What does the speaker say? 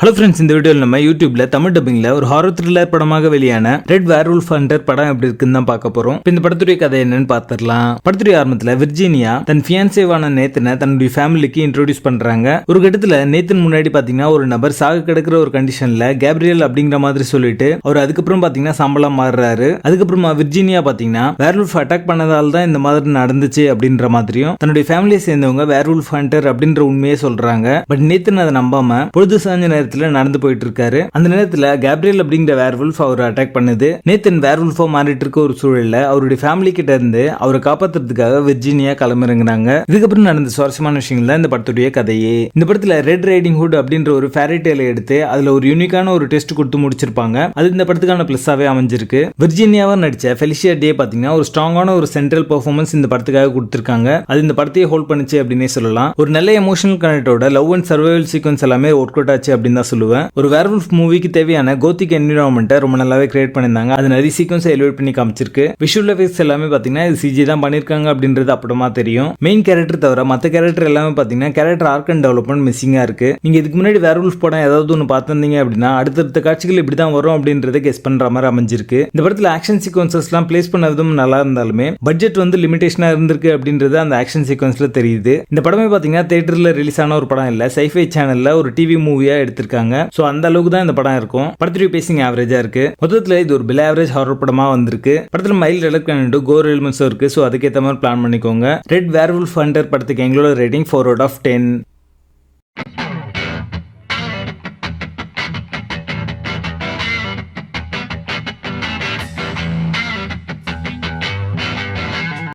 Hello friends, இந்த வீடியோவில் நம்ம யூடியூப்ல தமிழ் டப்பிங்ல ஒரு ஹாரர் த்ரில்லர் படமாக வெளியான ரெட் வேர்வூல்ஃப் ஹண்டர் படம் எப்படி இருக்குன்னு தான் பார்க்க போறோம். இந்த படத்துடைய கதை என்னன்னு பார்த்துடலாம். படத்துடைய ஆரம்பத்துல விர்ஜீனியா தன் ஃபியான்சேவான நேத்தனை தன்னுடைய ஃபேமிலிக்கு இன்ட்ரோடியூஸ் பண்றாங்க. ஒரு கட்டத்துல நேத்தன் முன்னாடி பாத்தீங்கன்னா ஒரு நபர் சாக கிடக்கிற ஒரு கண்டிஷன்ல கேப்ரியல் அப்படிங்கிற மாதிரி சொல்லிட்டு அவர் அதுக்கப்புறம் பாத்தீங்கன்னா சம்பளா மாறுறாரு. அதுக்கப்புறமா விர்ஜீனியா பாத்தீங்கன்னா வேர்வூல்ஃப் அட்டாக் பண்ணதால தான் இந்த மாதிரி நடந்துச்சு அப்படின்ற மாதிரியும் தன்னுடைய ஃபேமிலியை சேர்ந்தவங்க வேர்வூல்ஃப் ஹண்டர் அப்படின்ற உண்மையை சொல்றாங்க. பட் நேத்தன் அதை நம்பாம பொழுது சாஞ்ச நடந்து போயிட்டு இருக்காரு. அந்த நேரத்துல கேப்ரியல் அப்படிங்கிற வேர்வூல்ஃப் அவர் அட்டாக் பண்ணுது. நேத்தன் வேர்வூல்ஃபா மாறிட்டு இருக்க ஒரு சூழல்ல அவருடைய ஃபேமிலி கிட்ட இருந்து அவரை காப்பாத்துறதுக்காக விர்ஜீனியா களமிறங்குறாங்க. இதுக்கப்புறம் நடந்த சுவாரஸ்யமான விஷயங்கள் தான் இந்த படத்துடைய கதையே. இந்த படத்துல ரெட் ரைடிங் ஹுட் அப்படின்ற ஒரு ஃபேரி டேலை எடுத்து அதுல ஒரு யூனிக்கான ஒரு டெஸ்ட் கொடுத்து முடிச்சிருப்பாங்க. அது இந்த படத்துக்கான பிளஸ்ஸாவே அமைஞ்சிருக்கு. விர்ஜீனியாவா நடிச்ச ஃபெலிசியா டே பாத்தீங்கன்னா ஒரு ஸ்ட்ராங்கான ஒரு சென்ட்ரல் பெர்ஃபார்மன்ஸ் இந்த படத்துக்காக கொடுத்திருக்காங்க. அது இந்த படத்தையே ஹோல்ட் பண்ணுச்சு அப்படின்னே சொல்லலாம். ஒரு நல்ல எமோஷனல் கனெக்டோட லவ் அண்ட் சர்வைவல் சீக்வன்ஸ் எல்லாமே ஒர்க் அவுட் ஆச்சு அப்படின்னு தான் சொல்லுவேன். ஒரு வேர்வூல்ஃப் மூவிக்கு தேவையான கோத்திக் என்விரான்மெண்ட்டை ரொம்ப நல்லாவே கிரியேட் பண்ணிருந்தாங்க. அது நிறைய சீக்வன்ஸ் எலிவேட் பண்ணி காமிச்சிருக்கு. விஷுவல் எஃபெக்ட்ஸ் எல்லாமே பாத்தீங்கன்னா இது சிஜி தான் பண்ணிருக்காங்க அப்படின்றது அப்புறமா தெரியும். மெயின் கேரக்டர் தவிர மற்ற கேரக்டர் எல்லாமே பாத்தீங்கன்னா கேரக்டர் ஆர்க் அண்ட் டெவலப்மெண்ட் மிஸ்ஸிங்கா இருக்கு. நீங்க இதுக்கு முன்னாடி வேர்வூல்ஃப் படம் ஏதாவது ஒன்று பார்த்திருந்தீங்க அப்படின்னா அடுத்தடுத்த காட்சிகள் இப்படிதான் வரும் அப்படின்றத கெஸ் பண்ற மாதிரி அமைஞ்சிருக்கு. இந்த படத்துல ஆக்ஷன் சீக்வன்சஸ் எல்லாம் பிளேஸ் பண்ண விதம் நல்லா இருந்தாலுமே பட்ஜெட் வந்து லிமிடேஷனா இருந்திருக்கு அப்படின்றது அந்த ஆக்ஷன் சீக்வன்ஸ்ல தெரியுது. இந்த படமே பாத்தீங்கன்னா தியேட்டர்ல ரிலீஸ் ஆன ஒரு படம் இல்ல, சைஃபை சேனல்ல ஒரு டிவி மூவியா எடுத்திருக்காங்க. சோ அந்த அளவுக்கு தான் இந்த படம் இருக்கும். படத்துடைய பேசிங் ஆவரேஜா இருக்கு. மொத்தத்துல இது ஒரு பில் ஆவரேஜ் ஹாரர் படமா வந்திருக்கு. படத்துல மைல்ட் எலக்ட்ரானிக் கோர் எலிமெண்ட்ஸ் இருக்கு. சோ அதுக்கேற்ற மாதிரி பிளான் பண்ணிக்கோங்க. ரெட் வேர்வூல்ஃப் ஹண்டர் படத்துக்கு எங்களோட ரேட்டிங் 4 out of 10.